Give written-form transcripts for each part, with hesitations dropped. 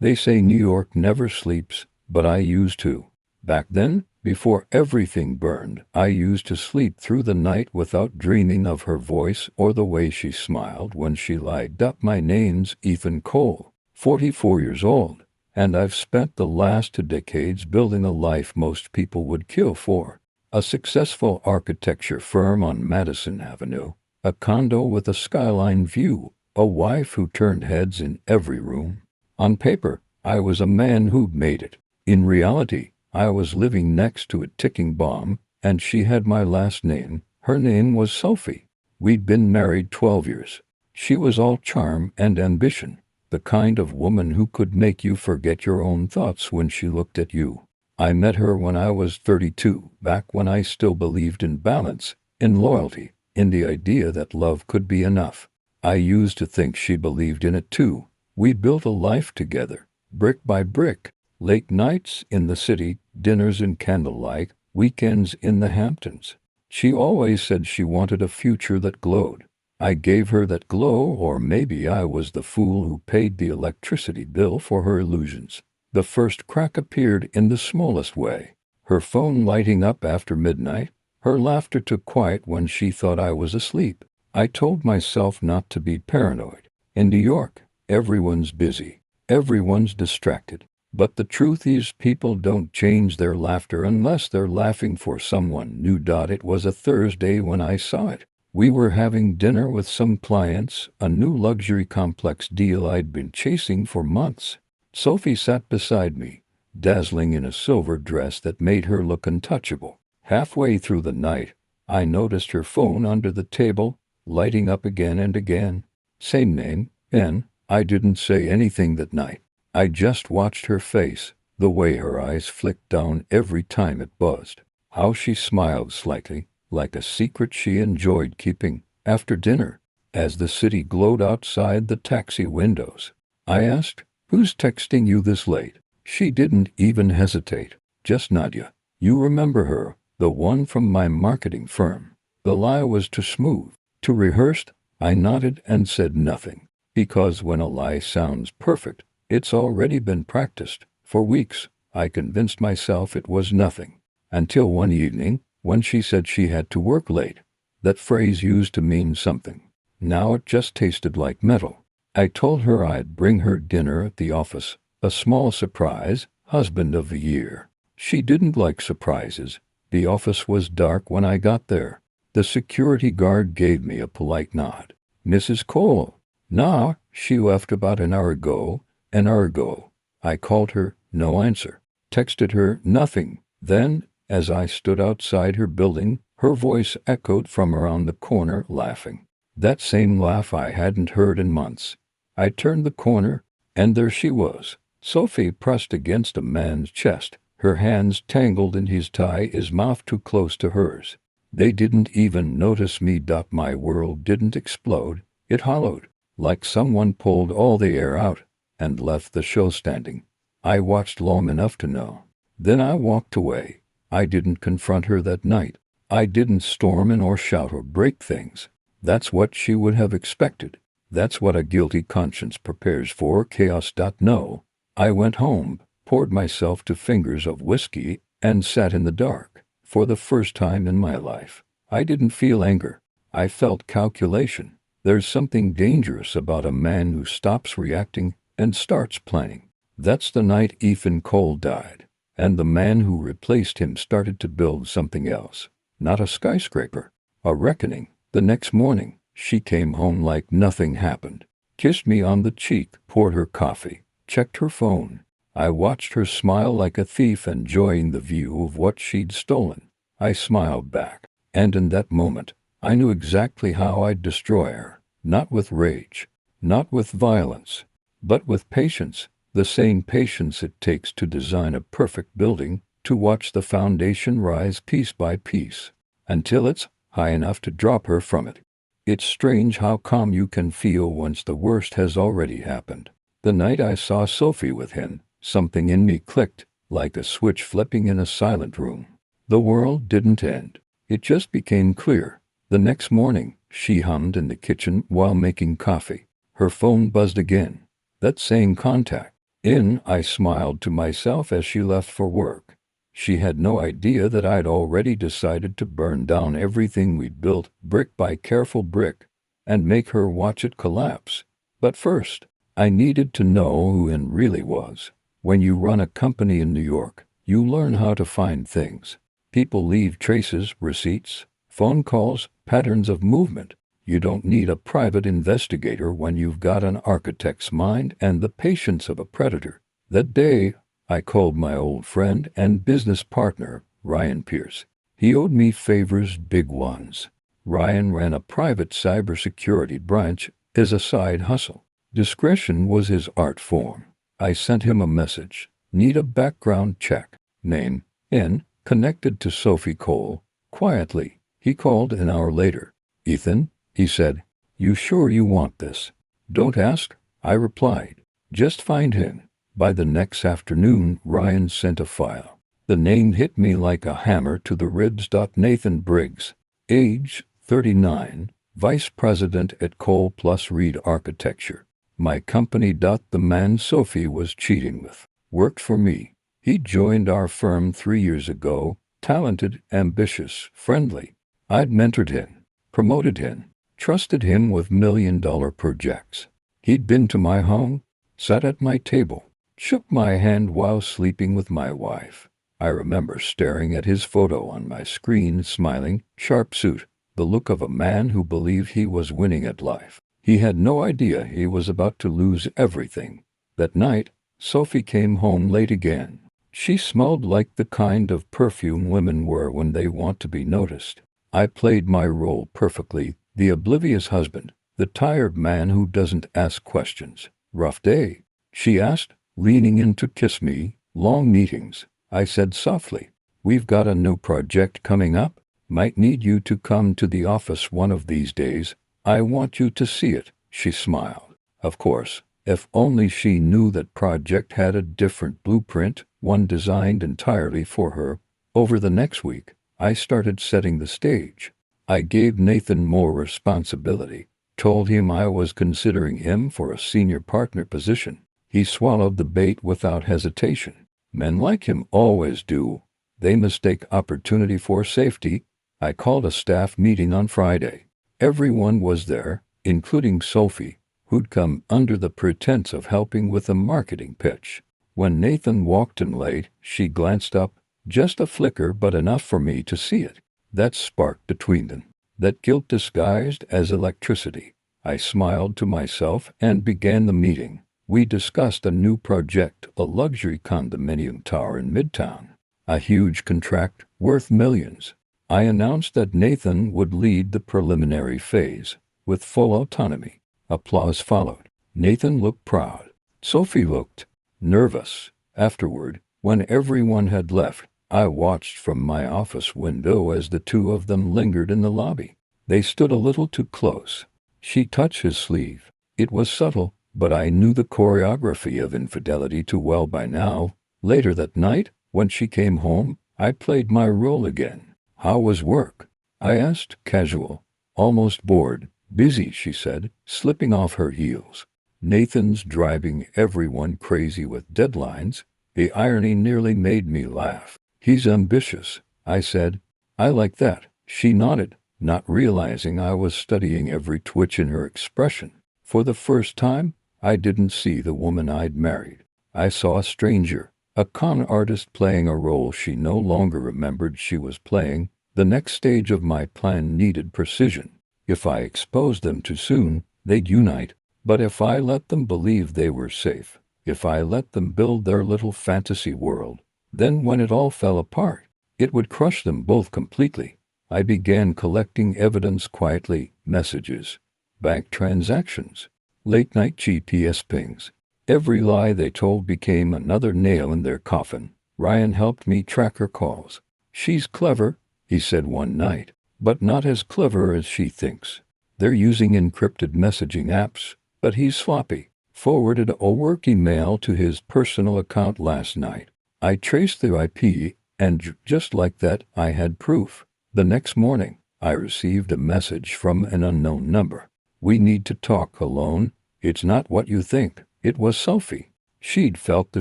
They say New York never sleeps, but I used to. Back then, before everything burned, I used to sleep through the night without dreaming of her voice or the way she smiled when she lighted up. My name's Ethan Cole, 44 years old, and I've spent the last 2 decades building a life most people would kill for. A successful architecture firm on Madison Avenue, a condo with a skyline view, a wife who turned heads in every room. On paper, I was a man who'd made it. In reality, I was living next to a ticking bomb, and she had my last name. Her name was Sophie. We'd been married 12 years. She was all charm and ambition, the kind of woman who could make you forget your own thoughts when she looked at you. I met her when I was 32, back when I still believed in balance, in loyalty, in the idea that love could be enough. I used to think she believed in it too. We built a life together, brick by brick. Late nights in the city, dinners in candlelight, weekends in the Hamptons. She always said she wanted a future that glowed. I gave her that glow, or maybe I was the fool who paid the electricity bill for her illusions. The first crack appeared in the smallest way. Her phone lighting up after midnight, her laughter took quiet when she thought I was asleep. I told myself not to be paranoid. In New York, everyone's busy. Everyone's distracted. But the truth is, people don't change their laughter unless they're laughing for someone new. It was a Thursday when I saw it. We were having dinner with some clients, a new luxury complex deal I'd been chasing for months. Sophie sat beside me, dazzling in a silver dress that made her look untouchable. Halfway through the night, I noticed her phone under the table, lighting up again and again. Same name, N. I didn't say anything that night. I just watched her face, the way her eyes flicked down every time it buzzed, how she smiled slightly, like a secret she enjoyed keeping. After dinner, as the city glowed outside the taxi windows, I asked, "Who's texting you this late?" She didn't even hesitate, just Nadia. You remember her, the one from my marketing firm. The lie was too smooth, too rehearsed. I nodded and said nothing, because when a lie sounds perfect, it's already been practiced. For weeks, I convinced myself it was nothing. Until one evening, when she said she had to work late. That phrase used to mean something. Now it just tasted like metal. I told her I'd bring her dinner at the office, a small surprise, husband of the year. She didn't like surprises. The office was dark when I got there. The security guard gave me a polite nod. "Mrs. Cole." "Nah, she left about an hour ago." An hour ago. I called her, no answer. Texted her, nothing. Then, as I stood outside her building, her voice echoed from around the corner, laughing. That same laugh I hadn't heard in months. I turned the corner, and there she was, Sophie pressed against a man's chest, her hands tangled in his tie, his mouth too close to hers. They didn't even notice me. My world didn't explode. It hollowed, like someone pulled all the air out and left the show standing. I watched long enough to know. Then I walked away. I didn't confront her that night. I didn't storm in or shout or break things. That's what she would have expected. That's what a guilty conscience prepares for, chaos. No. I went home, poured myself 2 fingers of whiskey, and sat in the dark. For the first time in my life, I didn't feel anger. I felt calculation. There's something dangerous about a man who stops reacting and starts planning. That's the night Ethan Cole died, and the man who replaced him started to build something else. Not a skyscraper, a reckoning. The next morning, she came home like nothing happened, kissed me on the cheek, poured her coffee, checked her phone. I watched her smile like a thief enjoying the view of what she'd stolen. I smiled back, and in that moment, I knew exactly how I'd destroy her. Not with rage, not with violence, but with patience, the same patience it takes to design a perfect building, to watch the foundation rise piece by piece, until it's high enough to drop her from it. It's strange how calm you can feel once the worst has already happened. The night I saw Sophie with him, something in me clicked, like a switch flipping in a silent room. The world didn't end. It just became clear. The next morning, she hummed in the kitchen while making coffee. Her phone buzzed again. That same contact. I smiled to myself as she left for work. She had no idea that I'd already decided to burn down everything we'd built, brick by careful brick, and make her watch it collapse. But first, I needed to know who In really was. When you run a company in New York, you learn how to find things. People leave traces, receipts, phone calls, patterns of movement. You don't need a private investigator when you've got an architect's mind and the patience of a predator. That day, I called my old friend and business partner, Ryan Pierce. He owed me favors, big ones. Ryan ran a private cybersecurity branch as a side hustle. Discretion was his art form. I sent him a message. Need a background check. Name, N, connected to Sophie Cole. Quietly, he called an hour later. Ethan, he said, you sure you want this? Don't ask, I replied. Just find him. By the next afternoon, Ryan sent a file. The name hit me like a hammer to the ribs. Nathan Briggs, age 39, vice president at Cole Plus Reed Architecture. My company. The man Sophie was cheating with worked for me. He joined our firm 3 years ago, talented, ambitious, friendly. I'd mentored him, promoted him, trusted him with million-dollar projects. He'd been to my home, sat at my table, shook my hand while sleeping with my wife. I remember staring at his photo on my screen, smiling, sharp suit, the look of a man who believed he was winning at life. He had no idea he was about to lose everything. That night, Sophie came home late again. She smelled like the kind of perfume women wear when they want to be noticed. I played my role perfectly, the oblivious husband, the tired man who doesn't ask questions. Rough day? She asked, leaning in to kiss me. Long meetings. I said softly, we've got a new project coming up. Might need you to come to the office one of these days. I want you to see it. She smiled. Of course, if only she knew that project had a different blueprint, one designed entirely for her. Over the next week, I started setting the stage. I gave Nathan more responsibility, told him I was considering him for a senior partner position. He swallowed the bait without hesitation. Men like him always do. They mistake opportunity for safety. I called a staff meeting on Friday. Everyone was there, including Sophie, who'd come under the pretense of helping with a marketing pitch. When Nathan walked in late, she glanced up, just a flicker but enough for me to see it. That spark between them, that guilt disguised as electricity. I smiled to myself and began the meeting. We discussed a new project, a luxury condominium tower in Midtown. A huge contract worth millions. I announced that Nathan would lead the preliminary phase, with full autonomy. Applause followed. Nathan looked proud. Sophie looked nervous. Afterward, when everyone had left, I watched from my office window as the two of them lingered in the lobby. They stood a little too close. She touched his sleeve. It was subtle, but I knew the choreography of infidelity too well by now. Later that night, when she came home, I played my role again. How was work? I asked, casual, almost bored. Busy, she said, slipping off her heels. Nathan's driving everyone crazy with deadlines. The irony nearly made me laugh. He's ambitious, I said. I like that. She nodded, not realizing I was studying every twitch in her expression. For the first time, I didn't see the woman I'd married. I saw a stranger, a con artist playing a role she no longer remembered she was playing. The next stage of my plan needed precision. If I exposed them too soon, they'd unite. But if I let them believe they were safe, if I let them build their little fantasy world, then when it all fell apart, it would crush them both completely. I began collecting evidence quietly, messages, bank transactions, late-night GPS pings. Every lie they told became another nail in their coffin. Ryan helped me track her calls. She's clever, he said one night, but not as clever as she thinks. They're using encrypted messaging apps, but he's sloppy. Forwarded a work email to his personal account last night. I traced the IP, and just like that, I had proof. The next morning, I received a message from an unknown number. We need to talk alone. It's not what you think. It was Sophie. She'd felt the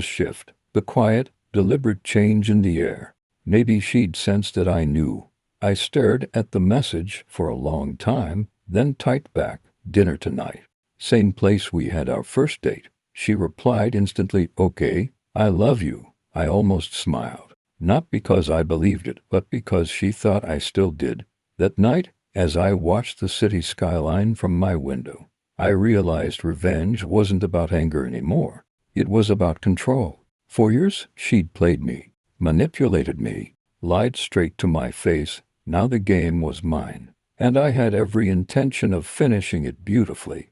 shift, the quiet, deliberate change in the air. Maybe she'd sensed that I knew. I stared at the message for a long time, then typed back, "Dinner tonight. Same place we had our first date." She replied instantly, "Okay, I love you." I almost smiled. Not because I believed it, but because she thought I still did. That night, as I watched the city skyline from my window, I realized revenge wasn't about anger anymore. It was about control. For years, she'd played me, manipulated me, lied straight to my face. Now the game was mine, and I had every intention of finishing it beautifully.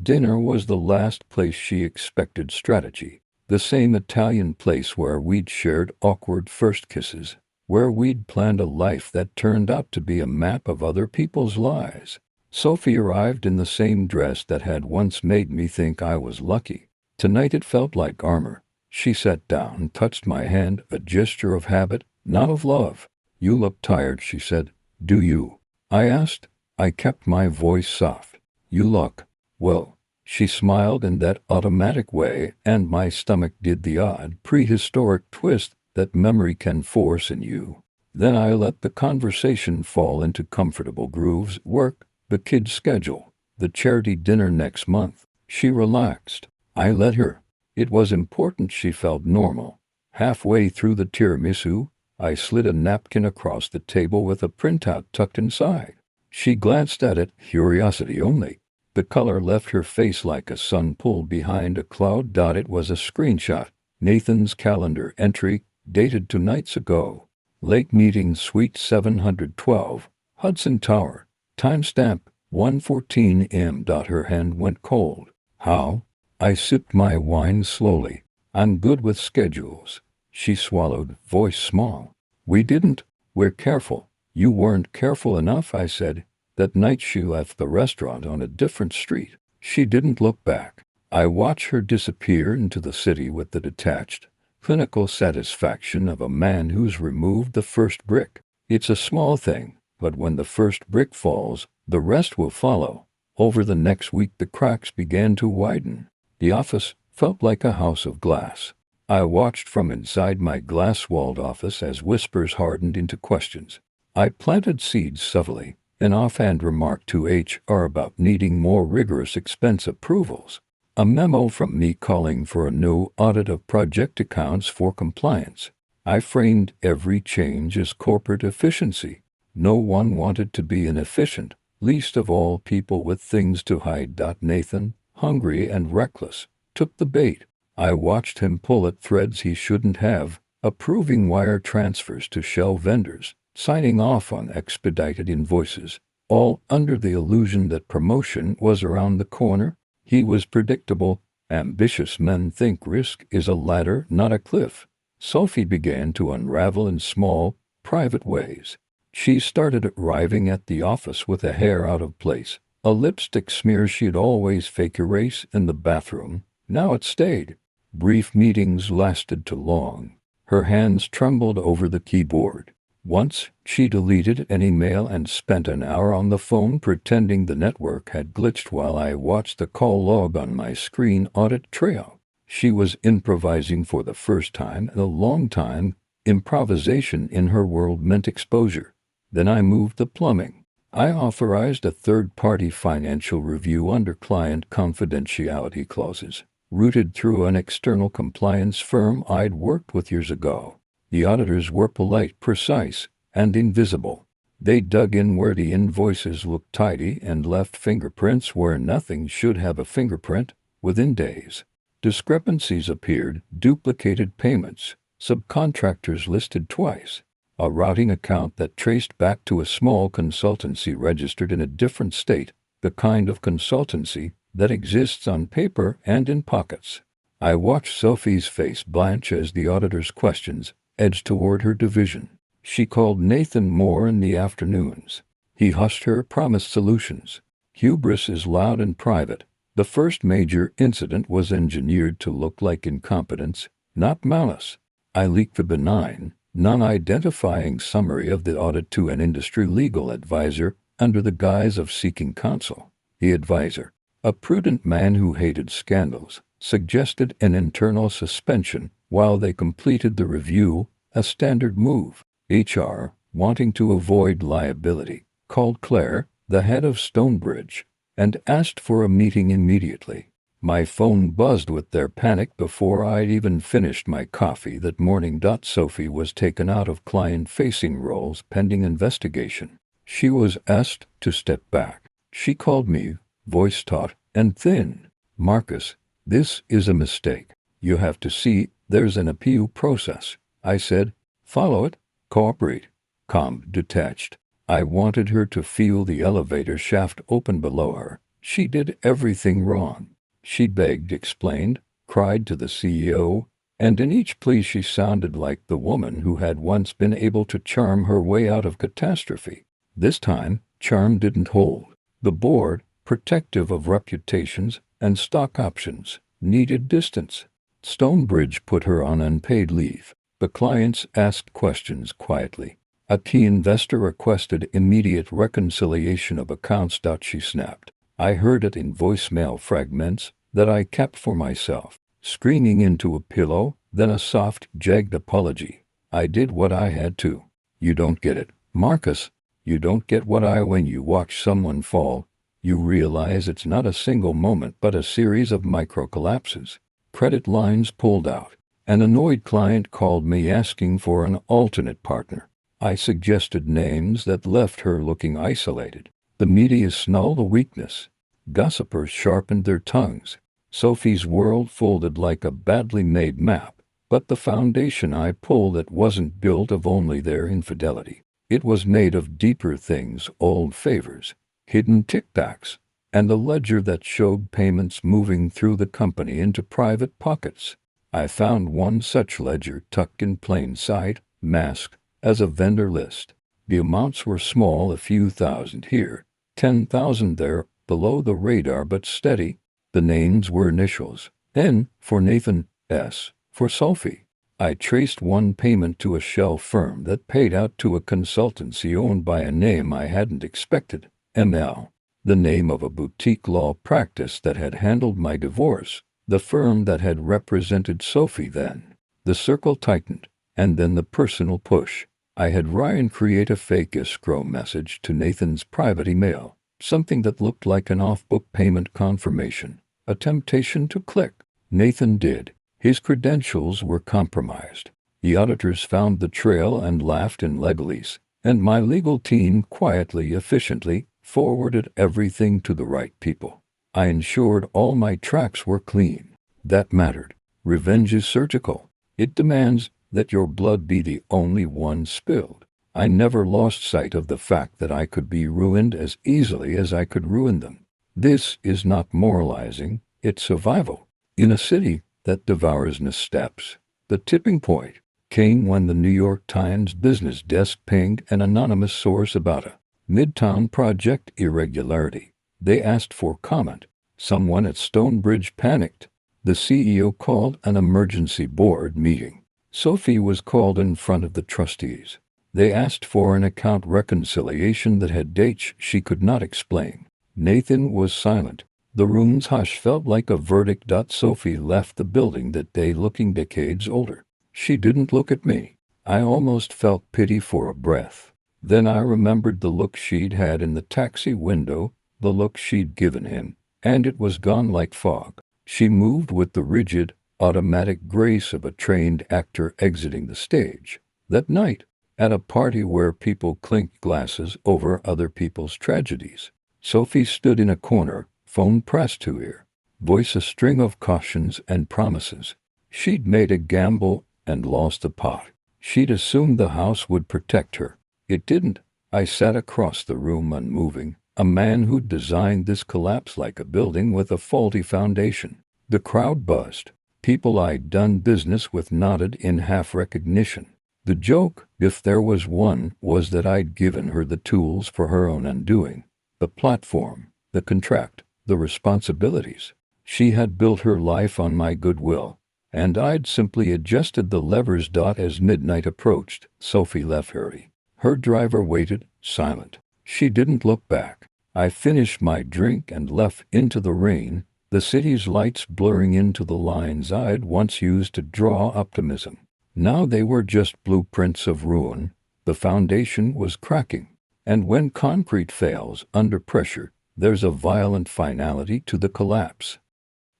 Dinner was the last place she expected strategy. The same Italian place where we'd shared awkward first kisses, where we'd planned a life that turned out to be a map of other people's lies. Sophie arrived in the same dress that had once made me think I was lucky. Tonight it felt like armor. She sat down, touched my hand, a gesture of habit, not of love. "You look tired," she said. "Do you?" I asked. I kept my voice soft. "You look well." She smiled in that automatic way, and my stomach did the odd, prehistoric twist that memory can force in you. Then I let the conversation fall into comfortable grooves: work, the kids' schedule, the charity dinner next month. She relaxed. I let her. It was important she felt normal. Halfway through the tiramisu, I slid a napkin across the table with a printout tucked inside. She glanced at it, curiosity only. The color left her face like a sun pulled behind a cloud. It was a screenshot. Nathan's calendar entry, dated 2 nights ago. Lake Meeting Suite 712, Hudson Tower. Timestamp, 1:14 a.m. Her hand went cold. "How?" I sipped my wine slowly. "I'm good with schedules." She swallowed, voice small. "We didn't. We're careful." "You weren't careful enough," I said. That night she left the restaurant on a different street. She didn't look back. I watched her disappear into the city with the detached, clinical satisfaction of a man who's removed the first brick. It's a small thing, but when the first brick falls, the rest will follow. Over the next week the cracks began to widen. The office felt like a house of glass. I watched from inside my glass-walled office as whispers hardened into questions. I planted seeds subtly. An offhand remark to HR about needing more rigorous expense approvals. A memo from me calling for a new audit of project accounts for compliance. I framed every change as corporate efficiency. No one wanted to be inefficient, least of all people with things to hide. Nathan, hungry and reckless, took the bait. I watched him pull at threads he shouldn't have, approving wire transfers to shell vendors, signing off on expedited invoices, all under the illusion that promotion was around the corner. He was predictable. Ambitious men think risk is a ladder, not a cliff. Sophie began to unravel in small, private ways. She started arriving at the office with a hair out of place, a lipstick smear she'd always fake erase in the bathroom. Now it stayed. Brief meetings lasted too long. Her hands trembled over the keyboard. Once, she deleted an email and spent an hour on the phone pretending the network had glitched while I watched the call log on my screen audit trail. She was improvising for the first time in a long time. Improvisation in her world meant exposure. Then I moved the plumbing. I authorized a third-party financial review under client confidentiality clauses, routed through an external compliance firm I'd worked with years ago. The auditors were polite, precise, and invisible. They dug in where the invoices looked tidy and left fingerprints where nothing should have a fingerprint. Within days, discrepancies appeared, duplicated payments, subcontractors listed twice, a routing account that traced back to a small consultancy registered in a different state, the kind of consultancy that exists on paper and in pockets. I watched Sophie's face blanch as the auditor's questions edged toward her division. She called Nathan more in the afternoons. He hushed her, promised solutions. Hubris is loud and private. The first major incident was engineered to look like incompetence, not malice. I leaked the benign, non-identifying summary of the audit to an industry legal advisor under the guise of seeking counsel. The advisor, a prudent man who hated scandals, suggested an internal suspension while they completed the review, a standard move. HR, wanting to avoid liability, called Claire, the head of Stonebridge, and asked for a meeting immediately. My phone buzzed with their panic before I'd even finished my coffee that morning. Sophie was taken out of client-facing roles pending investigation. She was asked to step back. She called me, voice taut and thin. "Marcus, this is a mistake. You have to see there's an appeal process." I said, "Follow it, cooperate." Calm, detached. I wanted her to feel the elevator shaft open below her. She did everything wrong. She begged, explained, cried to the CEO, and in each plea she sounded like the woman who had once been able to charm her way out of catastrophe. This time, charm didn't hold. The board, protective of reputations and stock options, needed distance. Stonebridge put her on unpaid leave. The clients asked questions quietly. A key investor requested immediate reconciliation of accounts. She snapped. I heard it in voicemail fragments that I kept for myself, screaming into a pillow, then a soft, jagged apology. I did what I had to. You don't get it, Marcus. You don't get when you watch someone fall, you realize it's not a single moment but a series of micro-collapses. Credit lines pulled out. An annoyed client called me asking for an alternate partner. I suggested names that left her looking isolated. The media snulled a weakness. Gossipers sharpened their tongues. Sophie's world folded like a badly made map, but the foundation I pulled it wasn't built of only their infidelity. It was made of deeper things, old favors, hidden kickbacks, and a ledger that showed payments moving through the company into private pockets. I found one such ledger tucked in plain sight, masked as a vendor list. The amounts were small, a few thousand here, 10,000 there, below the radar but steady. The names were initials. N for Nathan, S for Sophie. I traced one payment to a shell firm that paid out to a consultancy owned by a name I hadn't expected, ML, the name of a boutique law practice that had handled my divorce, the firm that had represented Sophie then. The circle tightened, and then the personal push. I had Ryan create a fake escrow message to Nathan's private email, something that looked like an off-book payment confirmation, a temptation to click. Nathan did. His credentials were compromised. The auditors found the trail and laughed in legalese, and my legal team quietly, efficiently, forwarded everything to the right people. I ensured all my tracks were clean. That mattered. Revenge is surgical. It demands that your blood be the only one spilled. I never lost sight of the fact that I could be ruined as easily as I could ruin them. This is not moralizing, it's survival. In a city that devours missteps, the tipping point came when the New York Times business desk pinged an anonymous source about a Midtown project irregularity. They asked for comment. Someone at Stonebridge panicked. The CEO called an emergency board meeting. Sophie was called in front of the trustees. They asked for an account reconciliation that had dates she could not explain. Nathan was silent. The room's hush felt like a verdict. Sophie left the building that day looking decades older. She didn't look at me. I almost felt pity for a breath. Then I remembered the look she'd had in the taxi window, the look she'd given him, and it was gone like fog. She moved with the rigid, automatic grace of a trained actor exiting the stage. That night, at a party where people clinked glasses over other people's tragedies, Sophie stood in a corner, phone pressed to ear, voice a string of cautions and promises. She'd made a gamble and lost the pot. She'd assumed the house would protect her. It didn't. I sat across the room unmoving, a man who'd designed this collapse like a building with a faulty foundation. The crowd buzzed. People I'd done business with nodded in half recognition. The joke, if there was one, was that I'd given her the tools for her own undoing. The platform, the contract, the responsibilities. She had built her life on my goodwill, and I'd simply adjusted the levers. As midnight approached, Sophie left hurry. Her driver waited, silent. She didn't look back. I finished my drink and left into the rain, the city's lights blurring into the lines I'd once used to draw optimism. Now they were just blueprints of ruin. The foundation was cracking. And when concrete fails under pressure, there's a violent finality to the collapse.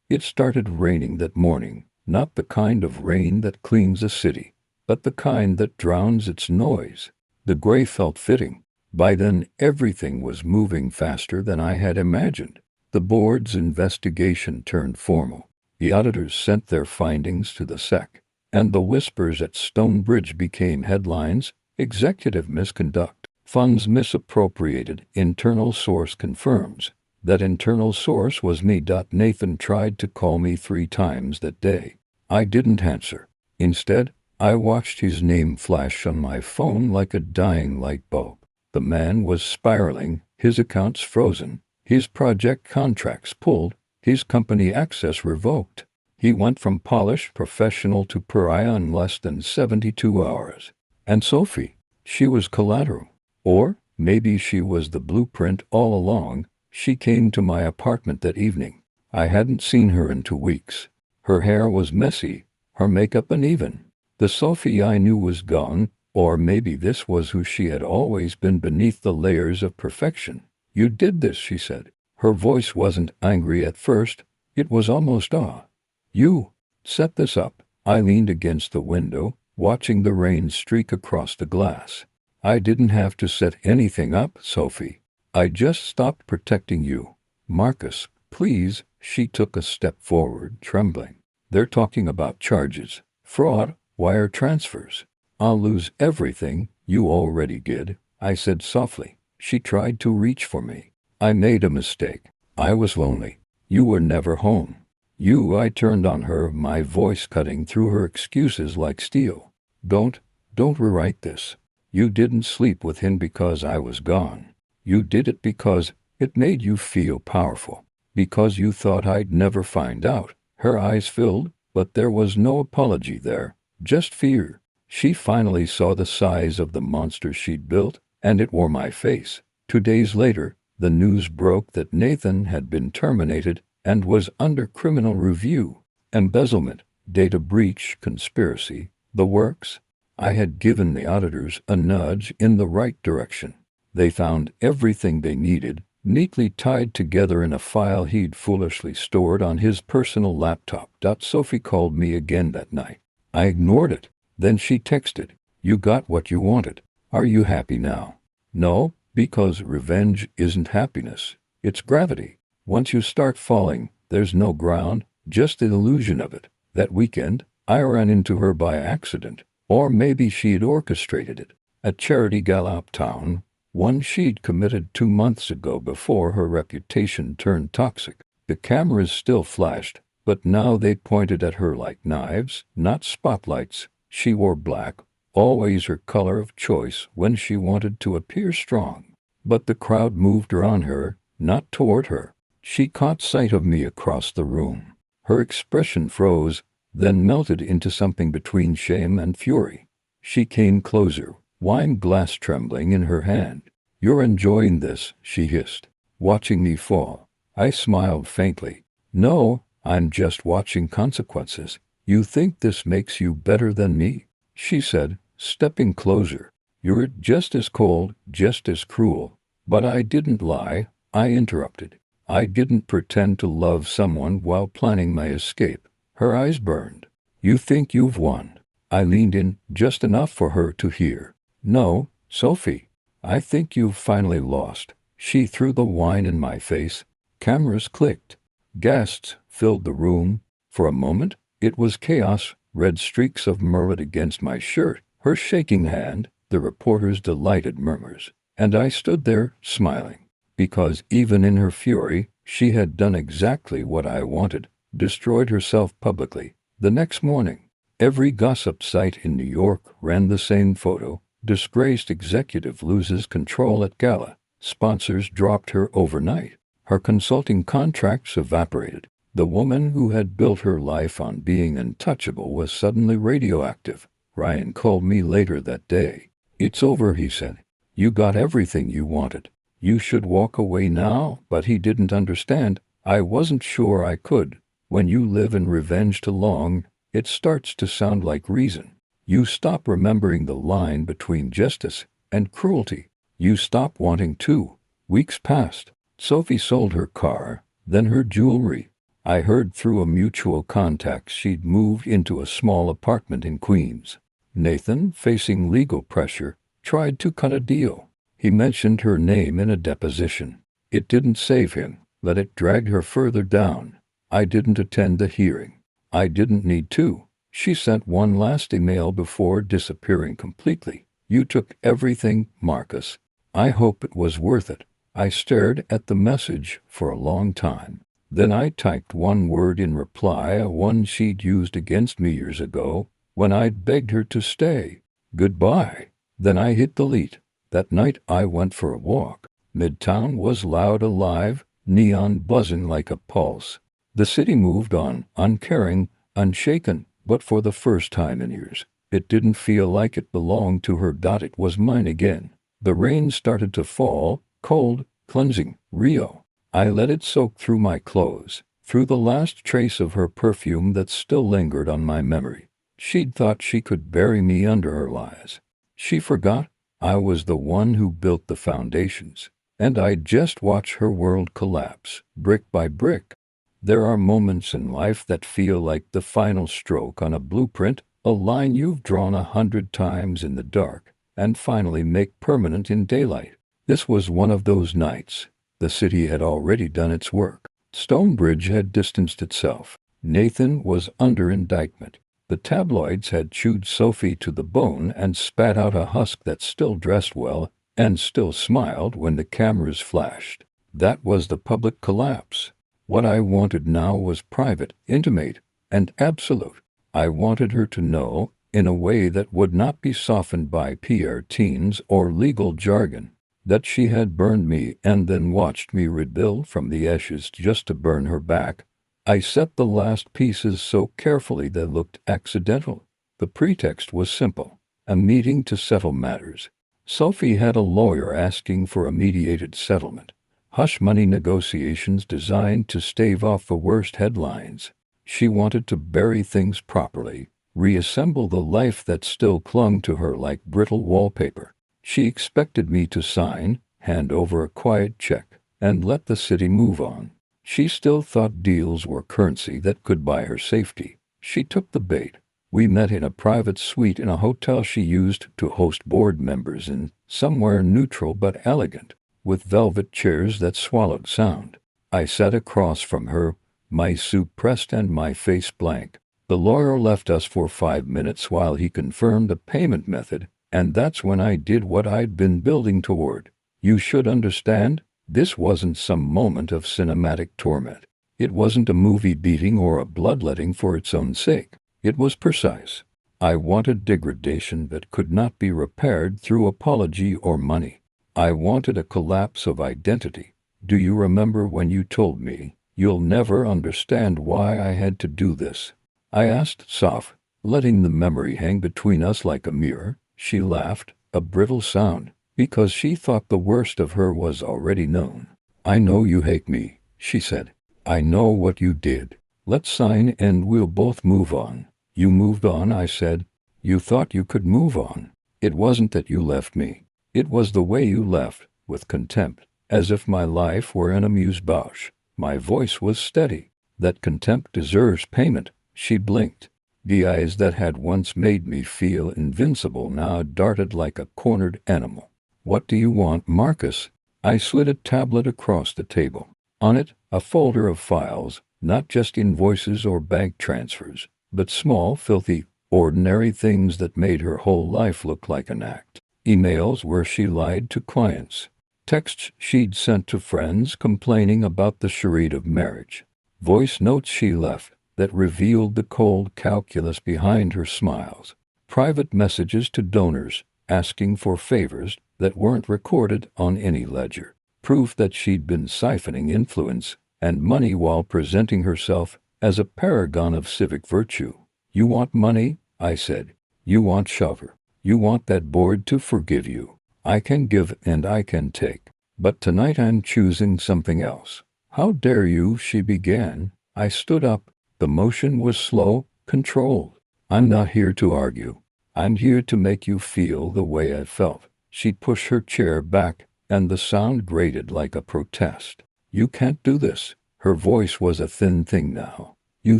It started raining that morning, not the kind of rain that cleans a city, but the kind that drowns its noise. The gray felt fitting. By then, everything was moving faster than I had imagined. The board's investigation turned formal. The auditors sent their findings to the SEC, and the whispers at Stonebridge became headlines: executive misconduct, funds misappropriated, internal source confirms. That internal source was me. Nathan tried to call me 3 times that day. I didn't answer. Instead, I watched his name flash on my phone like a dying light bulb. The man was spiraling, his accounts frozen, his project contracts pulled, his company access revoked. He went from polished professional to pariah in less than 72 hours. And Sophie, she was collateral. Or maybe she was the blueprint all along. She came to my apartment that evening. I hadn't seen her in 2 weeks. Her hair was messy, her makeup uneven. The Sophie I knew was gone, or maybe this was who she had always been beneath the layers of perfection. You did this, she said. Her voice wasn't angry at first, it was almost awe. You set this up. I leaned against the window, watching the rain streak across the glass. I didn't have to set anything up, Sophie. I just stopped protecting you. Marcus, please. She took a step forward, trembling. They're talking about charges, fraud, wire transfers. I'll lose everything. You already did, I said softly. She tried to reach for me. I made a mistake. I was lonely. You were never home. I turned on her, my voice cutting through her excuses like steel. Don't rewrite this. You didn't sleep with him because I was gone. You did it because it made you feel powerful. Because you thought I'd never find out. Her eyes filled, but there was no apology there, just fear. She finally saw the size of the monster she'd built, and it wore my face. 2 days later, the news broke that Nathan had been terminated and was under criminal review. Embezzlement, data breach, conspiracy, the works. I had given the auditors a nudge in the right direction. They found everything they needed, neatly tied together in a file he'd foolishly stored on his personal laptop. Sophie called me again that night. I ignored it. Then she texted, "You got what you wanted. Are you happy now?" No, because revenge isn't happiness. It's gravity. Once you start falling, there's no ground, just the illusion of it. That weekend, I ran into her by accident, or maybe she'd orchestrated it. A charity gala uptown, one she'd committed 2 months ago before her reputation turned toxic. The cameras still flashed, but now they pointed at her like knives, not spotlights. She wore black, always her color of choice when she wanted to appear strong. But the crowd moved around her, not toward her. She caught sight of me across the room. Her expression froze, then melted into something between shame and fury. She came closer, wine glass trembling in her hand. "You're enjoying this," she hissed, watching me fall. I smiled faintly. "No, I'm just watching consequences. You think this makes you better than me?" she said, stepping closer. "You're just as cold, just as cruel." But I didn't lie, I interrupted. I didn't pretend to love someone while planning my escape. Her eyes burned. "You think you've won." I leaned in, just enough for her to hear. "No, Sophie. I think you've finally lost." She threw the wine in my face. Cameras clicked. Guests filled the room. For a moment, it was chaos, red streaks of murmur against my shirt, her shaking hand, the reporter's delighted murmurs. And I stood there, smiling. Because even in her fury, she had done exactly what I wanted, destroyed herself publicly. The next morning, every gossip site in New York ran the same photo. Disgraced executive loses control at gala. Sponsors dropped her overnight. Her consulting contracts evaporated. The woman who had built her life on being untouchable was suddenly radioactive. Ryan called me later that day. "It's over," he said. "You got everything you wanted. You should walk away now." But he didn't understand. I wasn't sure I could. When you live in revenge too long, it starts to sound like reason. You stop remembering the line between justice and cruelty. You stop wanting to. Weeks passed. Sophie sold her car, then her jewelry. I heard through a mutual contact she'd moved into a small apartment in Queens. Nathan, facing legal pressure, tried to cut a deal. He mentioned her name in a deposition. It didn't save him, but it dragged her further down. I didn't attend the hearing. I didn't need to. She sent one last email before disappearing completely. You took everything, Marcus. I hope it was worth it. I stared at the message for a long time. Then I typed one word in reply, a one she'd used against me years ago, when I'd begged her to stay. Goodbye. Then I hit delete. That night I went for a walk. Midtown was loud, alive, neon buzzing like a pulse. The city moved on, uncaring, unshaken, but for the first time in years, it didn't feel like it belonged to her. It was mine again. The rain started to fall, cold, cleansing, Rio. I let it soak through my clothes, through the last trace of her perfume that still lingered on my memory. She'd thought she could bury me under her lies. She forgot I was the one who built the foundations, and I'd just watch her world collapse, brick by brick. There are moments in life that feel like the final stroke on a blueprint, a line you've drawn 100 times in the dark, and finally make permanent in daylight. This was one of those nights. The city had already done its work. Stonebridge had distanced itself. Nathan was under indictment. The tabloids had chewed Sophie to the bone and spat out a husk that still dressed well and still smiled when the cameras flashed. That was the public collapse. What I wanted now was private, intimate, and absolute. I wanted her to know, in a way that would not be softened by PR teens or legal jargon, that she had burned me and then watched me rebuild from the ashes just to burn her back. I set the last pieces so carefully they looked accidental. The pretext was simple: a meeting to settle matters. Sophie had a lawyer asking for a mediated settlement. Hush-money negotiations designed to stave off the worst headlines. She wanted to bury things properly, reassemble the life that still clung to her like brittle wallpaper. She expected me to sign, hand over a quiet check, and let the city move on. She still thought deals were currency that could buy her safety. She took the bait. We met in a private suite in a hotel she used to host board members in, somewhere neutral but elegant, with velvet chairs that swallowed sound. I sat across from her, my suit pressed and my face blank. The lawyer left us for 5 minutes while he confirmed the payment method, and that's when I did what I'd been building toward. You should understand, this wasn't some moment of cinematic torment. It wasn't a movie beating or a bloodletting for its own sake. It was precise. I wanted degradation that could not be repaired through apology or money. I wanted a collapse of identity. Do you remember when you told me, "You'll never understand why I had to do this"? I asked, soft, letting the memory hang between us like a mirror. She laughed, a brittle sound, because she thought the worst of her was already known. "I know you hate me," she said. "I know what you did. Let's sign and we'll both move on." "You moved on," I said. "You thought you could move on. It wasn't that you left me. It was the way you left, with contempt, as if my life were an amuse-bouche." My voice was steady. "That contempt deserves payment." She blinked. The eyes that had once made me feel invincible now darted like a cornered animal. "What do you want, Marcus?" I slid a tablet across the table. On it, a folder of files, not just invoices or bank transfers, but small, filthy, ordinary things that made her whole life look like an act. Emails where she lied to clients. Texts she'd sent to friends complaining about the charade of marriage. Voice notes she left that revealed the cold calculus behind her smiles. Private messages to donors asking for favors that weren't recorded on any ledger. Proof that she'd been siphoning influence and money while presenting herself as a paragon of civic virtue. "You want money," I said. "You want shelter. You want that board to forgive you. I can give and I can take. But tonight I'm choosing something else. "How dare you?" she began. I stood up. The motion was slow, controlled. "I'm not here to argue. I'm here to make you feel the way I felt." She pushed her chair back, and the sound grated like a protest. "You can't do this." Her voice was a thin thing now. "You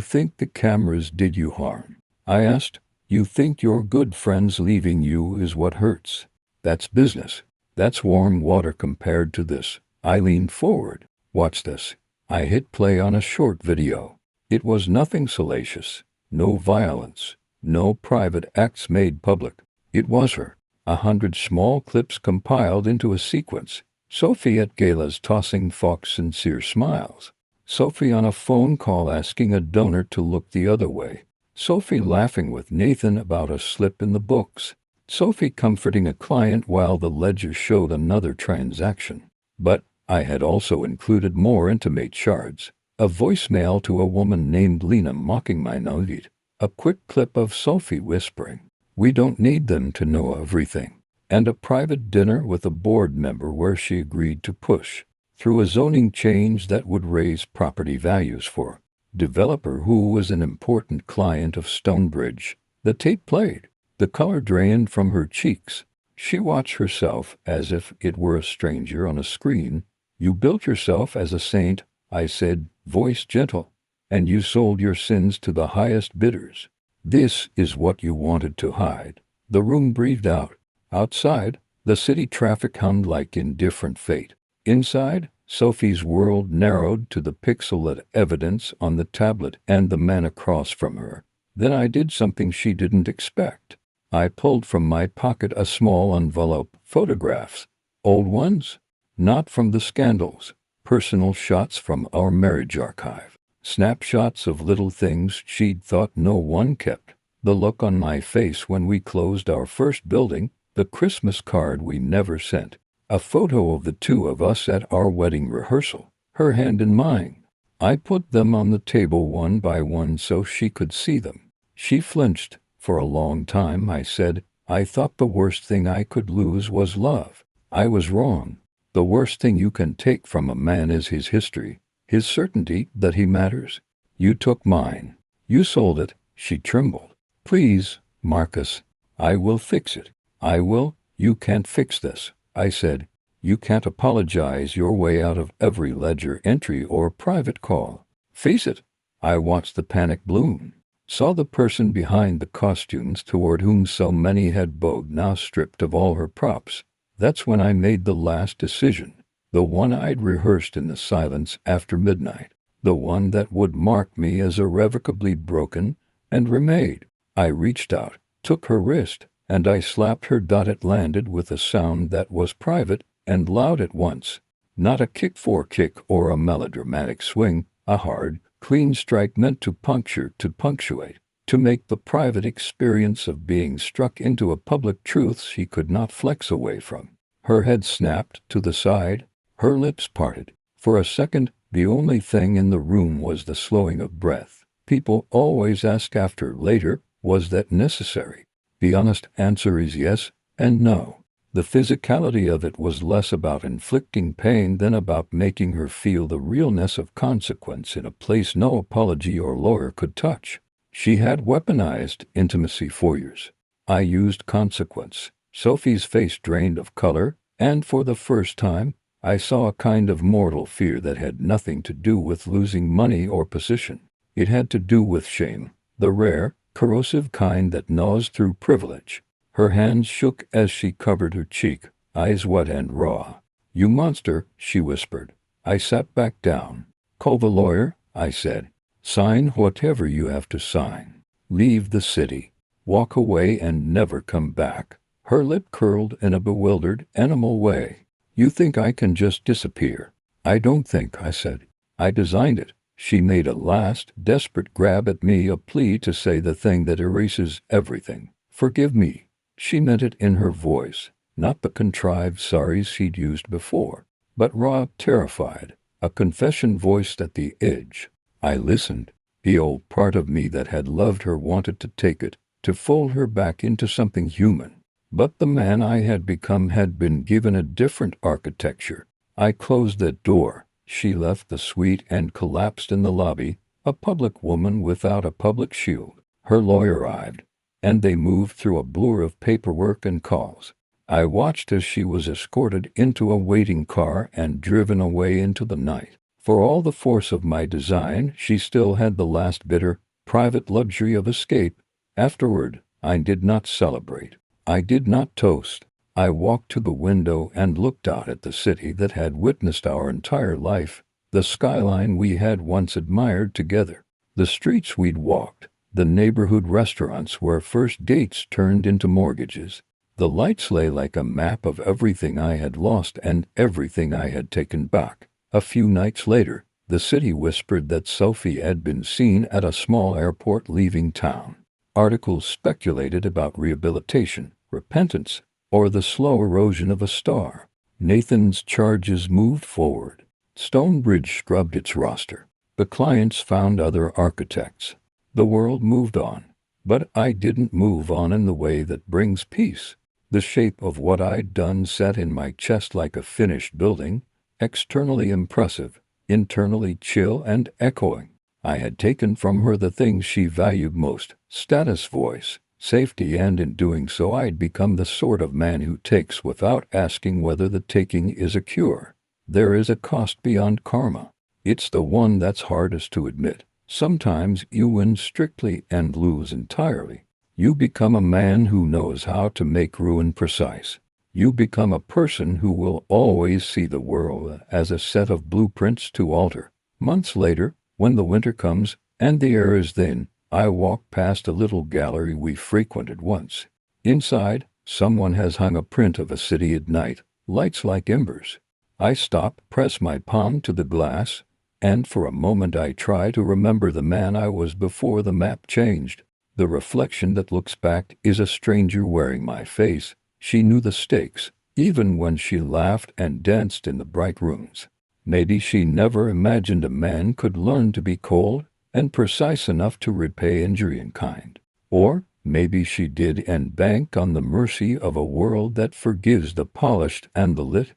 think the cameras did you harm?" I asked. "You think your good friends leaving you is what hurts? That's business. That's warm water compared to this." I leaned forward. "Watch this." I hit play on a short video. It was nothing salacious. No violence. No private acts made public. It was her. 100 small clips compiled into a sequence. Sophie at galas tossing Fox sincere smiles. Sophie on a phone call asking a donor to look the other way. Sophie laughing with Nathan about a slip in the books. Sophie comforting a client while the ledger showed another transaction. But I had also included more intimate shards. A voicemail to a woman named Lena mocking my no-eat. A quick clip of Sophie whispering, "We don't need them to know everything." And a private dinner with a board member where she agreed to push through a zoning change that would raise property values for a developer who was an important client of Stonebridge. The tape played. The color drained from her cheeks. She watched herself as if it were a stranger on a screen. "You built yourself as a saint," I said, voice gentle, "and you sold your sins to the highest bidders. This is what you wanted to hide." The room breathed out. Outside, the city traffic hummed like indifferent fate. Inside, Sophie's world narrowed to the pixelated evidence on the tablet and the man across from her. Then I did something she didn't expect. I pulled from my pocket a small envelope, photographs. Old ones? Not from the scandals. Personal shots from our marriage archive. Snapshots of little things she'd thought no one kept. The look on my face when we closed our first building, the Christmas card we never sent. A photo of the two of us at our wedding rehearsal, her hand in mine. I put them on the table one by one so she could see them. She flinched. "For a long time," I said, "I thought the worst thing I could lose was love. I was wrong. The worst thing you can take from a man is his history, his certainty that he matters. You took mine. You sold it." She trembled. "Please, Marcus. I will fix it. I will." "You can't fix this," I said. "You can't apologize your way out of every ledger entry or private call. Face it." I watched the panic bloom. Saw the person behind the costumes toward whom so many had bowed now stripped of all her props. That's when I made the last decision. The one I'd rehearsed in the silence after midnight. The one that would mark me as irrevocably broken and remade. I reached out, took her wrist, and I slapped her. It landed with a sound that was private and loud at once. Not a kick for kick or a melodramatic swing, a hard, clean strike meant to punctuate, to make the private experience of being struck into a public truth she could not flex away from. Her head snapped to the side, her lips parted. For a second, the only thing in the room was the slowing of breath. People always ask after later, was that necessary? The honest answer is yes and no. The physicality of it was less about inflicting pain than about making her feel the realness of consequence in a place no apology or lawyer could touch. She had weaponized intimacy for years. I used consequence. Sophie's face drained of color, and for the first time, I saw a kind of mortal fear that had nothing to do with losing money or position. It had to do with shame, the rare, corrosive kind that gnaws through privilege. Her hands shook as she covered her cheek, eyes wet and raw. "You monster," she whispered. I sat back down. "Call the lawyer," I said. "Sign whatever you have to sign. Leave the city. Walk away and never come back." Her lip curled in a bewildered, animal way. "You think I can just disappear?" "I don't think," I said. "I designed it." She made a last, desperate grab at me, a plea to say the thing that erases everything. "Forgive me." She meant it in her voice, not the contrived sorries she'd used before, but raw, terrified, a confession voiced at the edge. I listened. The old part of me that had loved her wanted to take it, to fold her back into something human. But the man I had become had been given a different architecture. I closed that door. She left the suite and collapsed in the lobby, a public woman without a public shield. Her lawyer arrived, and they moved through a blur of paperwork and calls. I watched as she was escorted into a waiting car and driven away into the night. For all the force of my design, she still had the last bitter, private luxury of escape. Afterward, I did not celebrate. I did not toast. I walked to the window and looked out at the city that had witnessed our entire life, the skyline we had once admired together, the streets we'd walked, the neighborhood restaurants where first dates turned into mortgages. The lights lay like a map of everything I had lost and everything I had taken back. A few nights later, the city whispered that Sophie had been seen at a small airport leaving town. Articles speculated about rehabilitation, repentance, or the slow erosion of a star. Nathan's charges moved forward. Stonebridge scrubbed its roster. The clients found other architects. The world moved on. But I didn't move on in the way that brings peace. The shape of what I'd done sat in my chest like a finished building, externally impressive, internally chill and echoing. I had taken from her the things she valued most: status, voice, safety, and in doing so I'd become the sort of man who takes without asking whether the taking is a cure. There is a cost beyond karma. It's the one that's hardest to admit. Sometimes you win strictly and lose entirely. You become a man who knows how to make ruin precise. You become a person who will always see the world as a set of blueprints to alter. Months later, when the winter comes and the air is thin, I walk past a little gallery we frequented once. Inside, someone has hung a print of a city at night, lights like embers. I stop, press my palm to the glass, and for a moment I try to remember the man I was before the map changed. The reflection that looks back is a stranger wearing my face. She knew the stakes, even when she laughed and danced in the bright rooms. Maybe she never imagined a man could learn to be cold and precise enough to repay injury in kind. Or maybe she did and banked on the mercy of a world that forgives the polished and the lit.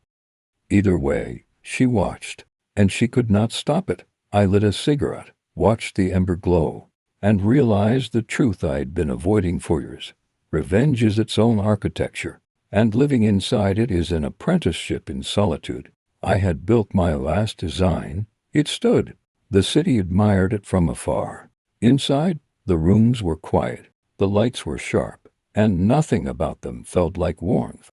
Either way, she watched, and she could not stop it. I lit a cigarette, watched the ember glow, and realized the truth I'd been avoiding for years. Revenge is its own architecture, and living inside it is an apprenticeship in solitude. I had built my last design. It stood. The city admired it from afar. Inside, the rooms were quiet, the lights were sharp, and nothing about them felt like warmth.